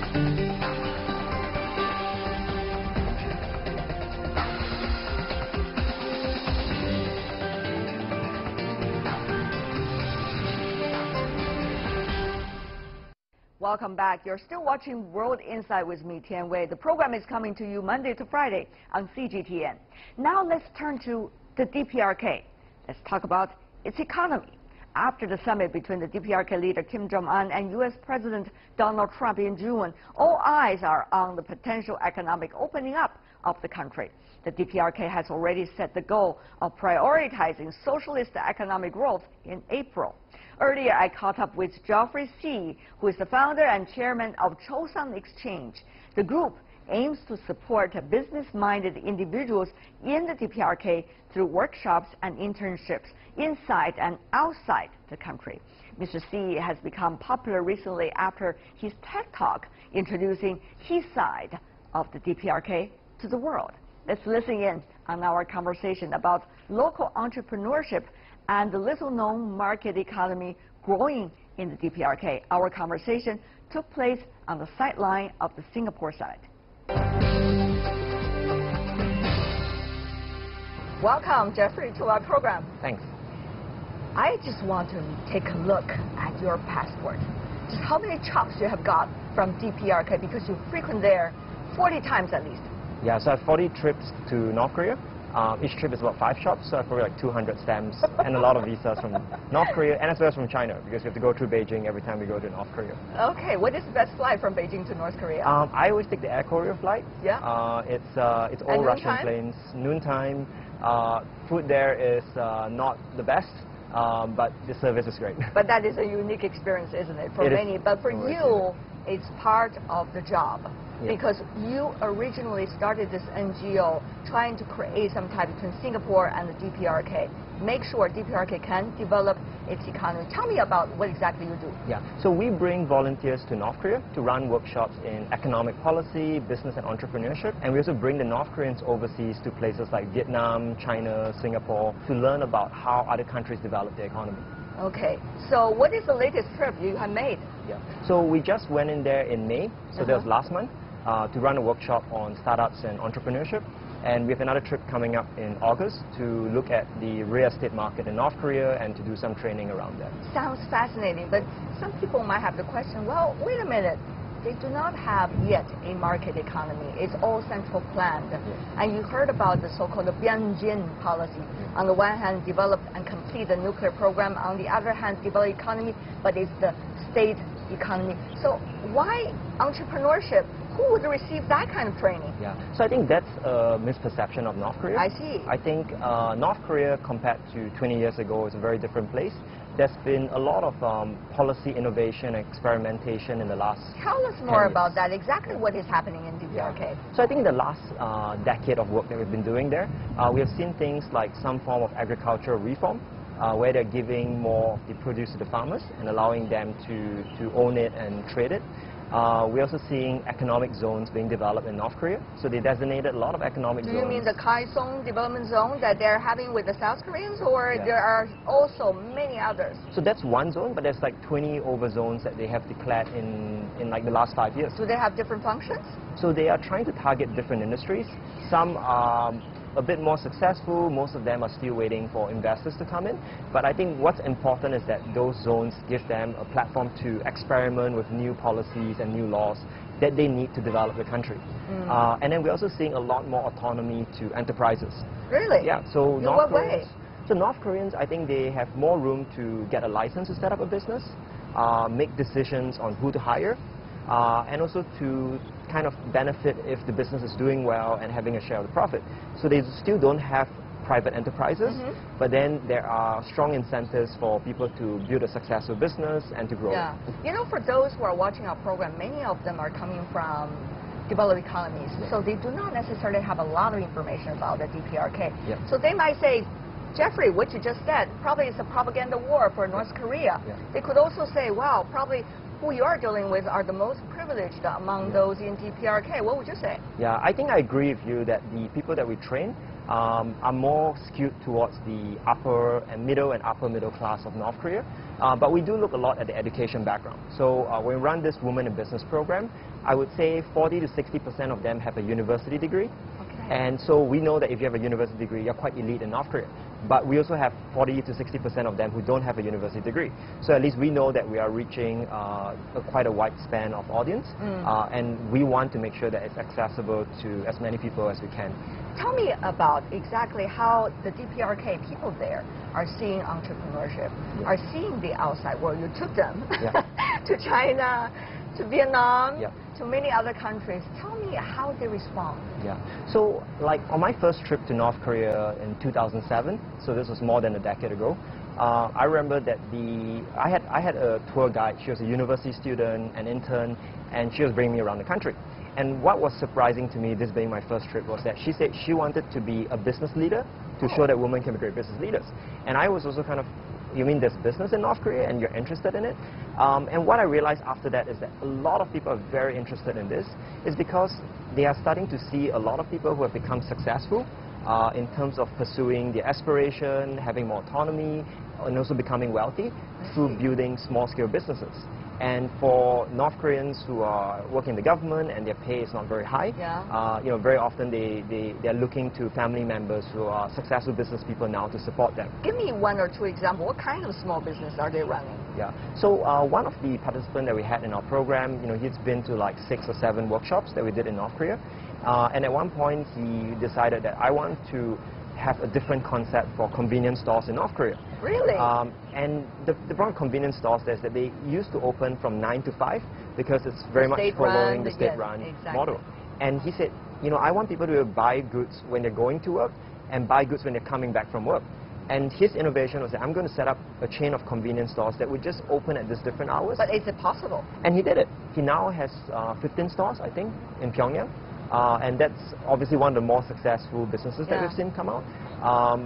Welcome back. You're still watching World Insight with me, Tian Wei. The program is coming to you Monday to Friday on CGTN. Now let's turn to the DPRK. Let's talk about its economy. After the summit between the DPRK leader Kim Jong-un and U.S. President Donald Trump in June, all eyes are on the potential economic opening up of the country. The DPRK has already set the goal of prioritizing socialist economic growth in April. Earlier, I caught up with Geoffrey See, who is the founder and chairman of Choson Exchange. The group aims to support business-minded individuals in the DPRK through workshops and internships inside and outside the country. Mr. See has become popular recently after his TED Talk introducing his side of the DPRK to the world. Let's listen in on our conversation about local entrepreneurship and the little-known market economy growing in the DPRK. Our conversation took place on the sideline of the Singapore side. Welcome, Geoffrey, to our program. Thanks. I just want to take a look at your passport. Just how many chops you have got from DPRK, because you frequent there 40 times at least. Yeah, so I have 40 trips to North Korea. Each trip is about 5 shops, so I have probably like 200 stamps and a lot of visas from North Korea and as well as from China, because we have to go through Beijing every time we go to North Korea. Okay, what is the best flight from Beijing to North Korea? I always take the Air Korea flight. Yeah. It's all Russian planes, noontime. Food there is not the best, but the service is great. But that is a unique experience, isn't it, for many? But for you, it's part of the job. Yeah. Because you originally started this NGO trying to create some tie between Singapore and the DPRK. Make sure DPRK can develop its economy. Tell me about what exactly you do. Yeah, so we bring volunteers to North Korea to run workshops in economic policy, business and entrepreneurship. And we also bring the North Koreans overseas to places like Vietnam, China, Singapore to learn about how other countries develop their economy. Okay, so what is the latest trip you have made? Yeah, so we just went in there in May, so that was last month. To run a workshop on startups and entrepreneurship. And we have another trip coming up in August to look at the real estate market in North Korea and to do some training around that. Sounds fascinating, but some people might have the question, well, wait a minute. They do not have yet a market economy. It's all central planned. Yeah. And you heard about the so-called Bianjin policy. On the one hand, develop and complete the nuclear program. On the other hand, develop economy, but it's the state economy. So why entrepreneurship? Who would receive that kind of training? Yeah, so I think that's a misperception of North Korea. I see. I think North Korea, compared to 20 years ago, is a very different place. There's been a lot of policy innovation and experimentation in the last Tell us more about that, exactly what is happening in DPRK. Yeah. So I think the last decade of work that we've been doing there, we have seen things like some form of agricultural reform, where they're giving more of the produce to the farmers and allowing them to own it and trade it. We're also seeing economic zones being developed in North Korea. So they designated a lot of economic zones. Do you mean the Kaesong development zone that they're having with the South Koreans, or there are also many others? So that's one zone, but there's like 20 over zones that they have declared in like the last 5 years. Do they have different functions? So they are trying to target different industries. Some are a bit more successful. Most of them are still waiting for investors to come in. But I think what's important is that those zones give them a platform to experiment with new policies and new laws that they need to develop the country. And then we're also seeing a lot more autonomy to enterprises. Really? Yeah. So in what way? So North Koreans, I think they have more room to get a license to set up a business, make decisions on who to hire, and also to kind of benefit if the business is doing well and having a share of the profit. So they still don't have private enterprises, but then there are strong incentives for people to build a successful business and to grow. Yeah. You know, for those who are watching our program, many of them are coming from developed economies, so they do not necessarily have a lot of information about the DPRK. So they might say, Geoffrey, what you just said probably is a propaganda war for North Korea. They could also say, wow, probably who you are dealing with are the most privileged among those in DPRK. What would you say? Yeah, I think I agree with you that the people that we train are more skewed towards the upper and upper middle class of North Korea. But we do look a lot at the education background. So when we run this Women in Business program, I would say 40 to 60% of them have a university degree. And so we know that if you have a university degree, you're quite elite in North Korea. But we also have 40 to 60% of them who don't have a university degree. So at least we know that we are reaching quite a wide span of audience. And we want to make sure that it's accessible to as many people as we can. Tell me about exactly how the DPRK people there are seeing entrepreneurship, are seeing the outside world. You took them to China, to Vietnam, to many other countries. Tell me how they respond. So like on my first trip to North Korea in 2007, so this was more than a decade ago, I remember that I had a tour guide. She was a university student, an intern, and she was bringing me around the country. And what was surprising to me, this being my first trip, was that she said she wanted to be a business leader to show that women can be great business leaders. And I was also kind of, you mean there's business in North Korea and you're interested in it? And what I realized after that is that a lot of people are very interested in this, is because they are starting to see a lot of people who have become successful in terms of pursuing their aspiration, having more autonomy, and also becoming wealthy through building small-scale businesses. And for North Koreans who are working in the government and their pay is not very high, you know, very often they're looking to family members who are successful business people now to support them. Give me one or two examples. What kind of small business are they running? So one of the participants that we had in our program, you know, he's been to like 6 or 7 workshops that we did in North Korea. And at one point he decided that I want to have a different concept for convenience stores in North Korea. Really? And the problem with convenience stores is that they used to open from 9 to 5 because it's very much following the state-run model. And he said, you know, I want people to buy goods when they're going to work and buy goods when they're coming back from work. And his innovation was that I'm going to set up a chain of convenience stores that would just open at these different hours. But is it possible? And he did it. He now has 15 stores, I think, in Pyongyang. And that's obviously one of the more successful businesses that we've seen come out.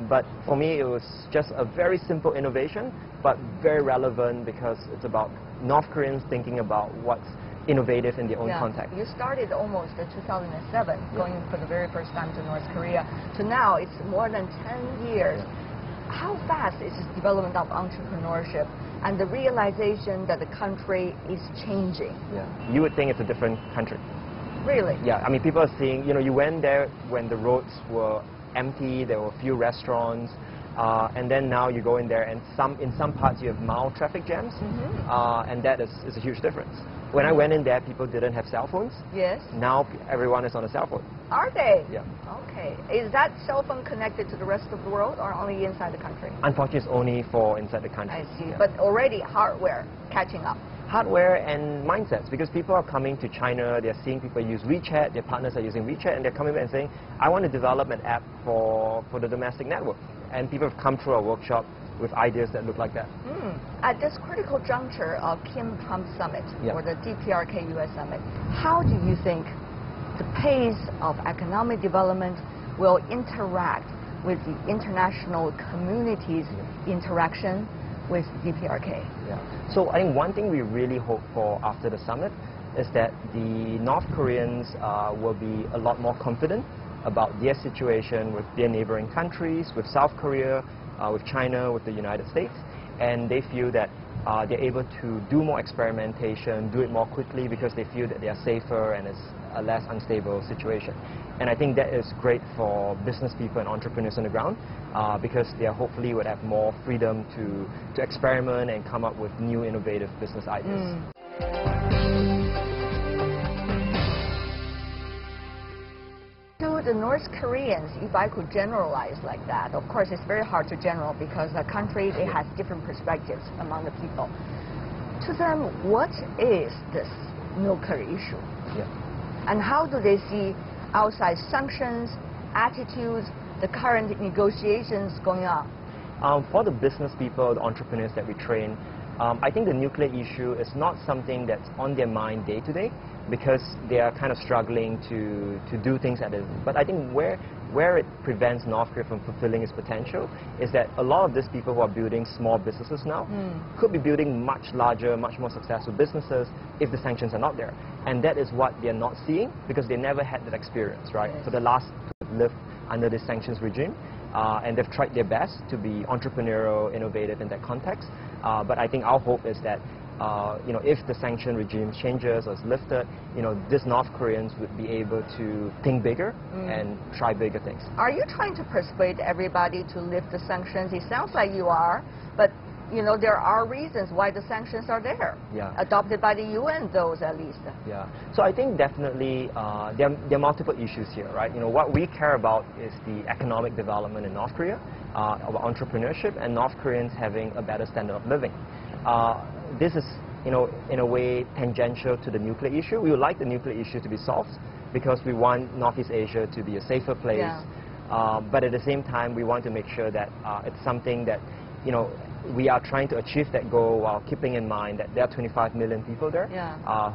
But for me, it was just a very simple innovation, but very relevant because it's about North Koreans thinking about what's innovative in their own context. You started almost in 2007, going for the very first time to North Korea. To now, it's more than 10 years. How fast is this development of entrepreneurship and the realization that the country is changing? You would think it's a different country. Really? I mean, people are seeing, you know, you went there when the roads were empty, there were few restaurants, and then now you go in there and in some parts you have mild traffic jams, and that is a huge difference. When I went in there, people didn't have cell phones. Yes. Now everyone is on a cell phone. Are they? Yeah. Okay. Is that cell phone connected to the rest of the world or only inside the country? Unfortunately, it's only for inside the country. I see. But already hardware catching up. Hardware and mindsets, because people are coming to China, they're seeing people use WeChat, their partners are using WeChat, and they're coming back and saying, I want to develop an app for the domestic network. And people have come through our workshop with ideas that look like that. At this critical juncture of Kim-Trump summit, or the DPRK US summit, how do you think the pace of economic development will interact with the international community's interaction with DPRK? So I think one thing we really hope for after the summit is that the North Koreans will be a lot more confident about their situation with their neighboring countries, with South Korea, with China, with the United States, and they feel that they're able to do more experimentation, do it more quickly because they feel that they are safer and it's a less unstable situation. And I think that is great for business people and entrepreneurs on the ground because they hopefully would have more freedom to experiment and come up with new innovative business ideas. To the North Koreans, if I could generalize like that, of course it's very hard to general because the country, it has different perspectives among the people. To them, what is this North Korea issue? And how do they see outside sanctions, attitudes, the current negotiations going on? For the business people, the entrepreneurs that we train, I think the nuclear issue is not something that's on their mind day to day because they are kind of struggling to do things at it. But I think where it prevents North Korea from fulfilling its potential is that a lot of these people who are building small businesses now could be building much larger, much more successful businesses if the sanctions are not there. And that is what they're not seeing because they never had that experience, right? For the last to live under this sanctions regime. And they've tried their best to be entrepreneurial, innovative in that context. But I think our hope is that if the sanction regime changes or is lifted, these North Koreans would be able to think bigger and try bigger things. Are you trying to persuade everybody to lift the sanctions? It sounds like you are, but there are reasons why the sanctions are there. Yeah. Adopted by the UN, those at least. Yeah. So I think definitely there are multiple issues here, right? What we care about is the economic development in North Korea, about entrepreneurship, and North Koreans having a better standard of living. This is, in a way, tangential to the nuclear issue. We would like the nuclear issue to be solved because we want Northeast Asia to be a safer place. Yeah. But at the same time, we want to make sure that it's something that, we are trying to achieve that goal while keeping in mind that there are 25 million people there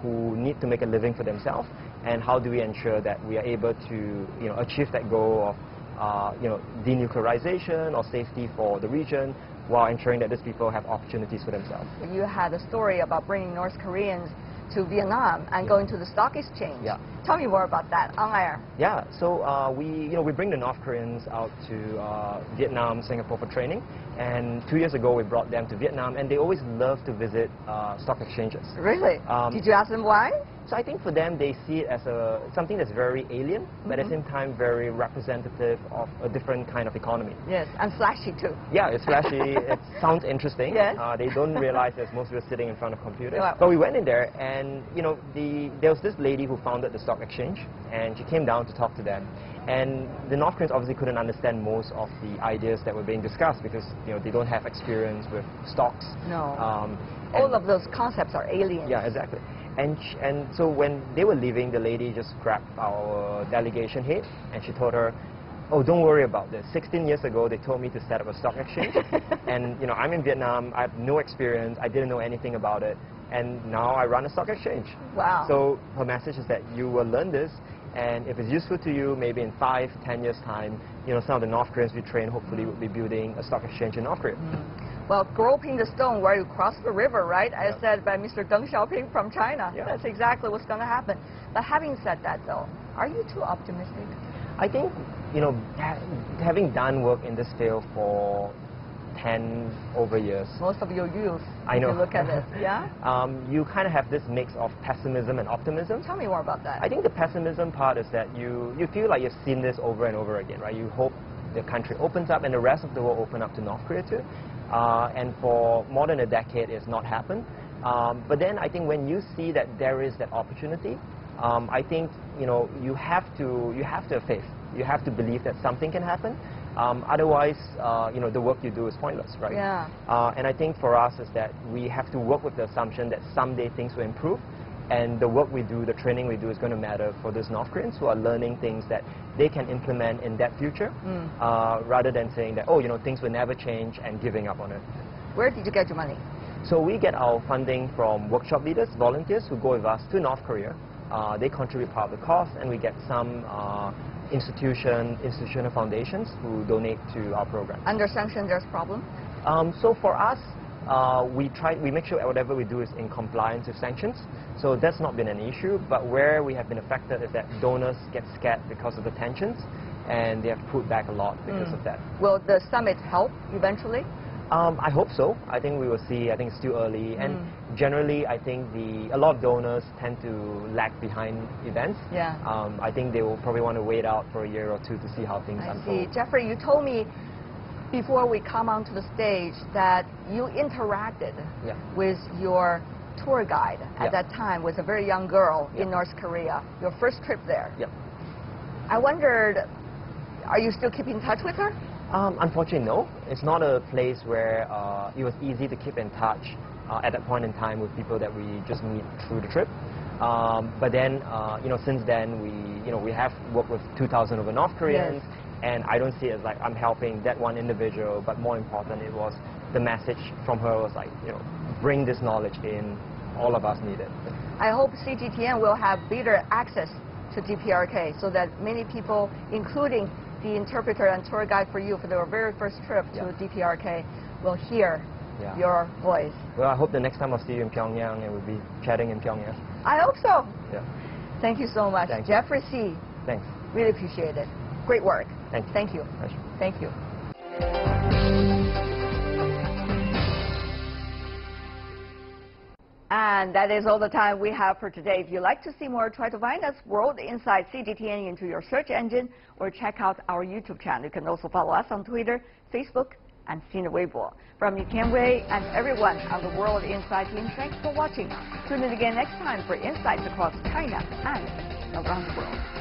who need to make a living for themselves. And how do we ensure that we are able to, achieve that goal of, denuclearization or safety for the region, while ensuring that these people have opportunities for themselves. You had a story about bringing North Koreans to Vietnam and going to the stock exchange. Yeah. Tell me more about that on air. Yeah, so we bring the North Koreans out to Vietnam, Singapore for training, and 2 years ago we brought them to Vietnam, and they always love to visit stock exchanges. Really? Did you ask them why? So I think for them, they see it as something that's very alien, but at the same time very representative of a different kind of economy. Yes, and flashy too. Yeah, it's flashy. It sounds interesting. Yes. They don't realize there's most people sitting in front of computers. Wow. But we went in there, and there was this lady who founded the stock exchange, and she came down to talk to them. And the North Koreans obviously couldn't understand most of the ideas that were being discussed because they don't have experience with stocks. No. All of those concepts are alien. Yeah, exactly. And so when they were leaving, the lady just grabbed our delegation head and she told her, "Oh, don't worry about this. 16 years ago, they told me to set up a stock exchange. And I'm in Vietnam. I have no experience. I didn't know anything about it. And now I run a stock exchange." Wow. So her message is that you will learn this. And if it's useful to you, maybe in 5, 10 years' time, some of the North Koreans we train hopefully will be building a stock exchange in North Korea. Well, groping the stone where you cross the river, right? As said by Mr. Deng Xiaoping from China. Yeah. That's exactly what's going to happen. But having said that, though, are you too optimistic? I think, having done work in this field for 10 over years. Most of your youth, I know. if you look at it, yeah? You kind of have this mix of pessimism and optimism. Tell me more about that. I think the pessimism part is that you feel like you've seen this over and over again, right? You hope the country opens up and the rest of the world open up to North Korea too. And for more than a decade, it's not happened. But then I think when you see that there is that opportunity, I think you have to have faith. You have to believe that something can happen. Otherwise, the work you do is pointless, right? Yeah. And I think for us is that we have to work with the assumption that someday things will improve. And the work we do, the training we do is going to matter for these North Koreans who are learning things that they can implement in that future, rather than saying that, things will never change and giving up on it. Where did you get your money? So we get our funding from workshop leaders, volunteers who go with us to North Korea. They contribute part of the cost, and we get some institutional foundations who donate to our program. Under sanction, there's problem? So for us, we make sure whatever we do is in compliance with sanctions. So that's not been an issue, but where we have been affected is that donors get scared because of the tensions, and they have pulled back a lot because of that. Will the summit help eventually? I hope so. I think we will see. I think it's still early, and generally, I think a lot of donors tend to lag behind events. Yeah. I think they will probably want to wait out for a year or two to see how things unfold. I see. Jeffrey, you told me before we come onto the stage that you interacted with your tour guide at that time, was a very young girl in North Korea. Your first trip there. Yep. I wondered, are you still keeping in touch with her? Unfortunately, no. It's not a place where it was easy to keep in touch at that point in time with people that we just meet through the trip. But then, since then, we have worked with 2,000 over North Koreans, and I don't see it as like I'm helping that one individual, but more important, it was the message from her was like, bring this knowledge in. All of us need it. I hope CGTN will have better access to DPRK so that many people, including the interpreter and tour guide for you for their very first trip to DPRK, will hear your voice. Well, I hope the next time I'll see you in Pyongyang and we'll be chatting in Pyongyang. I hope so. Yeah. Thank you so much. Thanks. Geoffrey See. Thanks. Really appreciate it. Great work. Thank you. Thank you. Pleasure. Thank you. And that is all the time we have for today. If you'd like to see more, try to find us World Inside CGTN into your search engine or check out our YouTube channel. You can also follow us on Twitter, Facebook, and Sina Weibo. From me, Tian Wei, and everyone on the World Inside team, thanks for watching. Tune in again next time for insights across China and around the world.